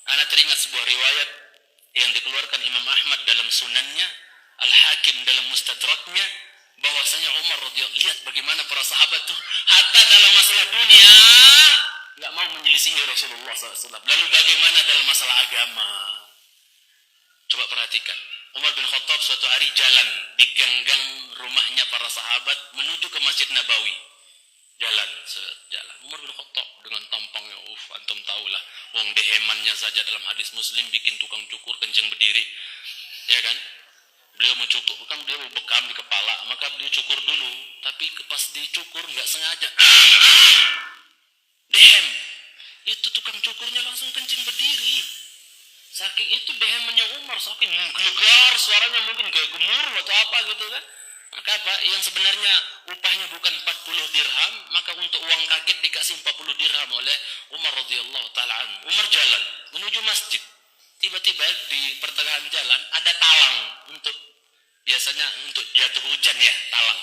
Ana teringat sebuah riwayat yang dikeluarkan Imam Ahmad dalam sunannya, Al-Hakim dalam mustadraknya, bahwasanya Umar radhiyallahu, lihat bagaimana para sahabat tuh hatta dalam masalah dunia nggak mau menyelisihi Rasulullah SAW. Lalu bagaimana dalam masalah agama? Coba perhatikan. Umar bin Khattab suatu hari jalan di gang-gang rumahnya para sahabat menuju ke Masjid Nabawi. Jalan. Umar bin Khattab dengan tampangnya, antum tahulah, wong dehemannya saja dalam hadis Muslim bikin tukang cukur kencing berdiri, ya kan? Beliau mau cukur, bukan beliau mau bekam di kepala, maka beliau cukur dulu. Tapi pas dicukur nggak sengaja, dehem, itu tukang cukurnya langsung kencing berdiri. Saking itu dehemannya Umar, saking menggelegar suaranya, mungkin kayak gemuruh atau apa gitu kan. Maka apa, yang sebenarnya upahnya bukan 40 dirham, maka untuk uang kaget dikasih 40 dirham oleh Umar radhiyallahu ta'ala anhu. Umar jalan menuju masjid. Tiba-tiba di pertengahan jalan ada talang, untuk biasanya untuk jatuh hujan ya, talang.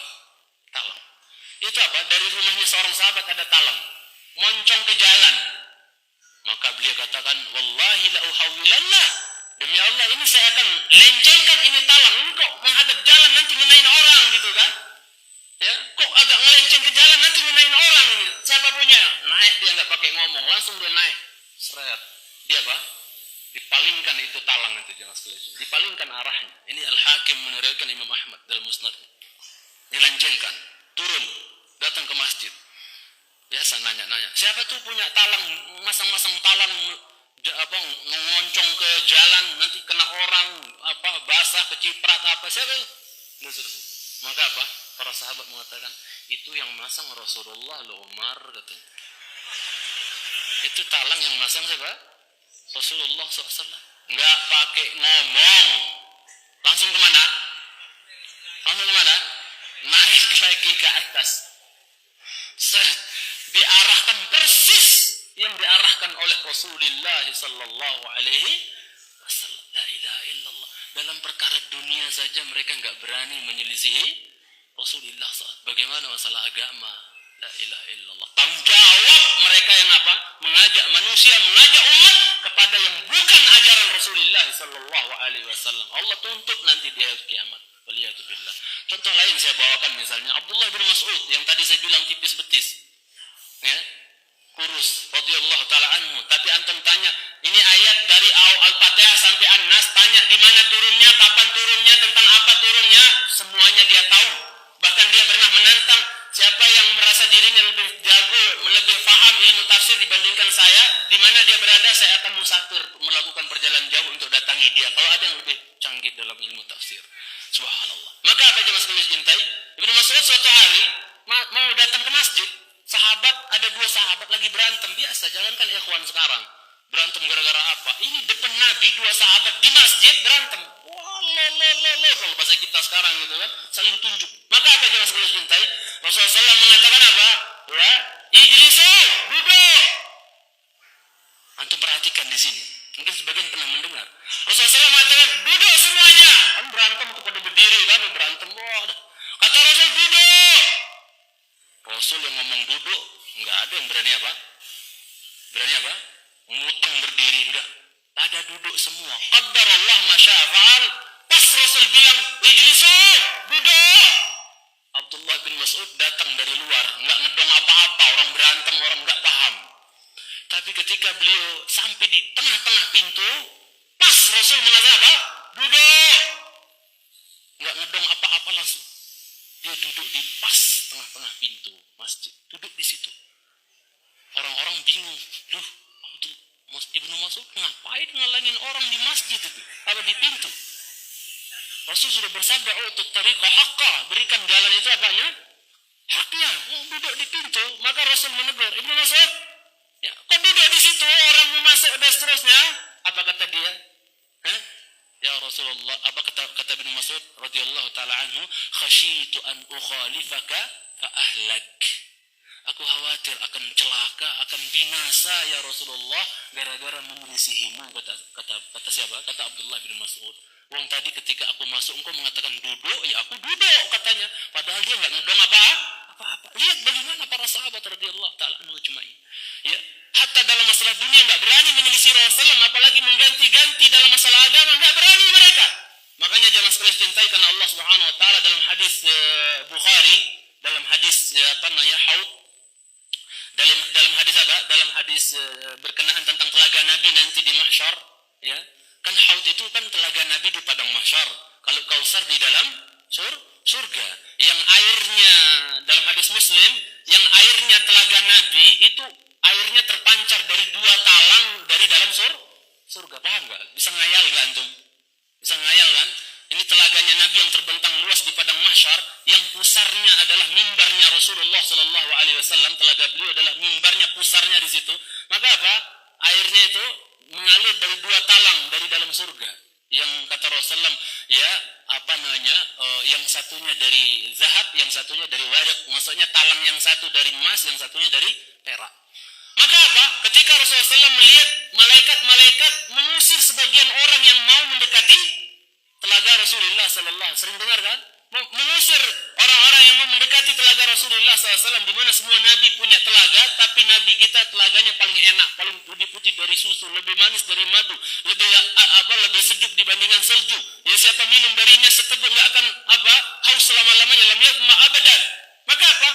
Itu apa? Dari rumahnya seorang sahabat ada talang, moncong ke jalan. Maka beliau katakan, wallahi la uhawilanna, demi Allah ini saya akan lencengkan ini talang. Ini kok menghadap jalan, nanti ngenain orang gitu kan? Ya, kok agak ngelenceng ke jalan, nanti ngenain orang ini. Siapa punya? Naik, dia nggak pakai ngomong, langsung dia naik. Seret. Dia apa? Dipalingkan itu talang itu, jangan sekalian. Dipalingkan arahnya. Ini Al-Hakim meneriwayatkan Imam Ahmad dalam Musnad. Dilencengkan, turun, datang ke masjid. Biasa nanya-nanya, siapa tuh punya talang, masang-masang talang apa, ngoncong ke jalan, nanti kena orang apa, basah, keciprat apa, siapa? Maka apa? Para sahabat mengatakan, itu yang masang Rasulullah lo Umar, katanya. Itu talang yang masang siapa? Rasulullah SAW. Nggak pakai ngomong, langsung kemana? Naik lagi ke atas. Diarahkan persis yang diarahkan oleh Rasulullah sallallahu alaihi wasallam. La ilaha illallah. Dalam perkara dunia saja mereka enggak berani menyelisihi Rasulullah SAW. Bagaimana masalah agama? La ilaha illallah. Tanggung jawab mereka yang apa? Mengajak manusia, mengajak umat kepada yang bukan ajaran Rasulullah sallallahu alaihi wasallam. Allah tuntut nanti di hari kiamat. Waliyatubillah. Contoh lain saya bawakan, misalnya Abdullah bin Mas'ud yang tadi saya bilang tipis betis, ya, kurus, radhiyallahu ta'ala anhu. Tapi antum tanya, ini ayat dari Al-Fatihah sampai An-Nas, tanya di mana turunnya, kapan turunnya, tentang apa turunnya, semuanya dia tahu. Bahkan dia pernah menantang, siapa yang merasa dirinya lebih jago, lebih paham ilmu tafsir dibandingkan saya, di mana dia berada, saya akan musafir, melakukan perjalanan jauh untuk datangi dia. Kalau ada yang lebih canggih dalam ilmu tafsir. Subhanallah. Maka apa jemaah sekalian cintai? Ibnu Mas'ud suatu hari mau datang ke masjid. Ada dua sahabat lagi berantem. Biasa, jangankan ikhwan sekarang. Berantem gara-gara apa? Ini depan Nabi, dua sahabat di masjid berantem. Wah, kalau bahasa kita sekarang gitu kan, saling tunjuk. Maka apa jemaah sekalian cintai? Rasulullah SAW mengatakan apa? Ya, ijlisu, duduk. Antum perhatikan di sini. Mungkin sebagian pernah mendengar. Rasulullah SAW mengatakan, duduk semuanya. Kan berantem itu pada berdiri kan, berantem. Wah, kata Rasul, duduk. Rasul yang ngomong duduk, enggak ada yang berani apa? Ngutang berdiri, enggak. Pada duduk semua. Qaddarallah masya'afa'al. Pas Rasul bilang, ijlisu, duduk. Abdullah bin Mas'ud datang dari luar, enggak ngedong apa-apa, orang berantem, orang enggak paham. Tapi ketika beliau sampai di tengah-tengah pintu, pas Rasul mengatakan apa? Duduk. Enggak ngedong apa-apa, langsung dia duduk di pas tengah-tengah pintu masjid. Duduk di situ. Orang-orang bingung. Loh, Ibnu Mas'ud ngapain ngalangin orang di masjid itu? Apa di pintu? Rasul sudah bersabda, untuk tariqah haqqa, berikan jalan itu apanya? Haknya. Duduk di pintu. Maka Rasul menegur, Ibnu Mas'ud, ya, kok duduk di situ, orang mau masuk dan seterusnya? Apa kata dia? Ya Rasulullah, apa kata Ibnu Mas'ud radhiyallahu taala anhu, khasyitu an ukhalifaka fa ahlak. Aku khawatir akan celaka, akan binasa ya Rasulullah gara-gara menyelisihimu, kata siapa? Kata Abdullah bin Mas'ud. Wong tadi ketika aku masuk engkau mengatakan duduk, ya aku duduk katanya. Padahal dia enggak ngedong apa-apa. Lihat bagaimana para sahabat radhiyallahu taala anhu ajmain. Ya, hatta dalam masalah dunia enggak berani menyelisih Rasulullah, apalagi mengganti-ganti dalam masalah agama, nggak berani mereka. Makanya jamaah sekalian cintai karena Allah Subhanahu wa taala dalam hadis Bukhari, dalam hadis haud, dalam hadis apa? Dalam hadis berkenaan tentang telaga Nabi nanti di mahsyar, ya. Kan haud itu kan telaga Nabi di padang mahsyar. Kalau Kausar di dalam surga. Yang airnya dalam hadis Muslim, yang airnya telaga Nabi itu airnya terpancar dari 2 talang dari dalam surga. Paham nggak? Bisa ngayal nggak antum? Bisa ngayal kan? Ini telaganya Nabi yang terbentang luas di padang mahsyar, yang pusarnya adalah mimbarnya Rasulullah Sallallahu Alaihi Wasallam. Telaga beliau adalah mimbarnya, pusarnya di situ. Maka apa? Airnya itu mengalir dari 2 talang dari dalam surga. Yang kata Rasulullah, ya yang satunya dari zahab, yang satunya dari warik. Maksudnya talang yang satu dari emas, yang satunya dari perak. Maka apa? Ketika Rasulullah SAW melihat malaikat-malaikat mengusir sebagian orang yang mau mendekati telaga Rasulullah SAW, sering dengar kan? Mengusir orang-orang yang mau mendekati telaga Rasulullah SAW, di mana semua Nabi punya telaga, tapi Nabi kita telaganya paling enak, paling lebih putih dari susu, lebih manis dari madu, lebih sejuk dibandingkan salju. Ya, siapa minum darinya seteguk nggak akan haus selama-lamanya, lam yadma abadan. Maka apa?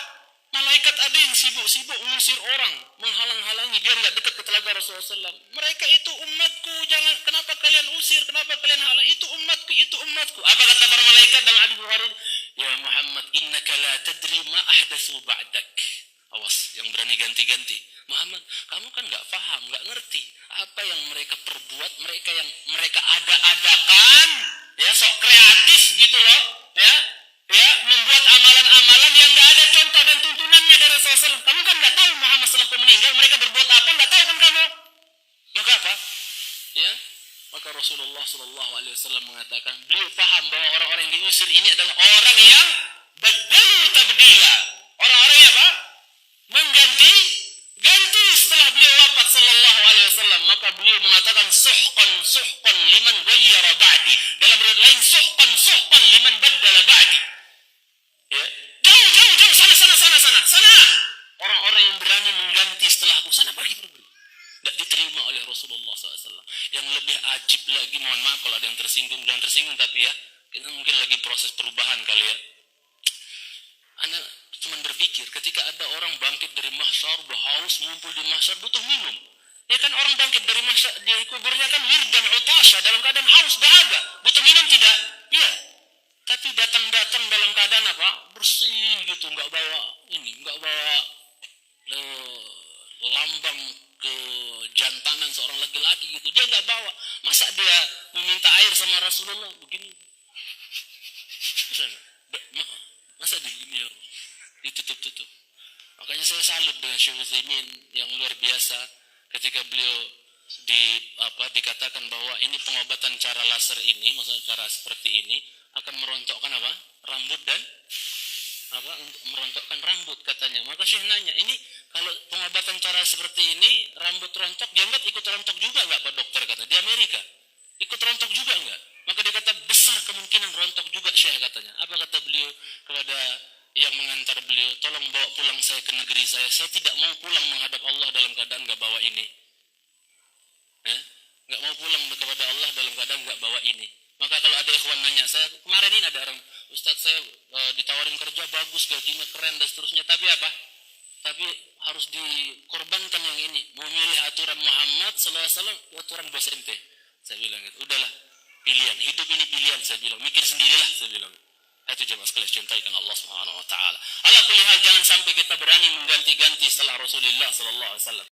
Malaikat ada yang sibuk-sibuk mengusir orang, menghalang-halangi biar nggak dekat ke telaga Rasulullah SAW. Mereka itu umatku, jangan, kenapa kalian usir, kenapa kalian halang? Itu umatku, itu umatku. Apa kata para malaikat dalam hadis Bukhari? Ya Muhammad, innaka la tadri ma ahdatsu ba'dak. Awas, yang berani ganti-ganti. Muhammad, kamu kan nggak paham, nggak ngerti apa yang mereka perbuat, mereka ada-adakan, ya, sok kreatif gitu loh, ya, membuat amalan-amalan yang nggak ada contoh dan tuntunannya dari Rasulullah. Kamu kan nggak tahu Muhammad setelah meninggal mereka berbuat apa, nggak tahu kan kamu? Maka apa? Ya, maka Rasulullah Shallallahu Alaihi Wasallam mengatakan, beliau paham bahwa orang-orang yang diusir ini adalah orang yang badalu tabdila, orang-orang yang apa? Mengganti setelah beliau wafat Sallallahu Alaihi Wasallam. Maka beliau mengatakan suhqan liman ghayyara ba'di. Dalam riwayat lain suhqan liman baddala ba'di. Ya, jauh, sana. Orang-orang yang berani mengganti setelahku, sana pergi. Tidak diterima oleh Rasulullah SAW. Yang lebih ajib lagi, mohon maaf kalau ada yang tersinggung, jangan tersinggung, tapi ya, kita mungkin lagi proses perubahan kali ya. Anda cuma berpikir, ketika ada orang bangkit dari mahsyar, udah haus, ngumpul di mahsyar, butuh minum. Ya kan, orang bangkit dari mahsyar, di kuburnya kan wirdan utasha, dalam keadaan haus, dahaga. Butuh minum tidak? Ya. Tapi datang dalam keadaan apa? Bersih gitu, nggak bawa lambang kejantanan seorang laki-laki gitu. Dia nggak bawa. Masa dia meminta air sama Rasulullah begini? Masa begini ya? Ditutup. Makanya saya salut dengan Syekh Utsaimin yang luar biasa ketika beliau dikatakan bahwa ini pengobatan cara laser ini, maksudnya cara seperti ini akan merontokkan apa? Rambut dan untuk merontokkan rambut katanya. Maka Syekh nanya, ini kalau pengobatan cara seperti ini rambut rontok, jenggot ikut rontok juga enggak Pak Dokter, kata di Amerika? Ikut rontok juga enggak? Maka dia kata besar kemungkinan rontok juga Syekh katanya. Apa kata beliau kepada yang mengantar beliau? Tolong bawa pulang saya ke negeri saya. Saya tidak mau pulang menghadap Allah dalam keadaan enggak bawa ini. Enggak mau pulang kepada Allah dalam keadaan enggak bawa ini. Maka kalau ada ikhwan nanya, saya kemarin ini ada orang, Ustadz saya ditawarin kerja bagus, gajinya keren dan seterusnya, tapi apa? Tapi harus dikorbankan yang ini, mau milih aturan Muhammad sallallahu alaihi wasallam, aturan bos ente. Saya bilang gitu, udahlah, pilihan, hidup ini pilihan, saya bilang, mikir sendirilah, saya bilang. Itu jemaah sekalian cintaikan Allah Subhanahu wa taala. Ala kulli hal, jangan sampai kita berani mengganti-ganti setelah Rasulullah sallallahu alaihi wasallam.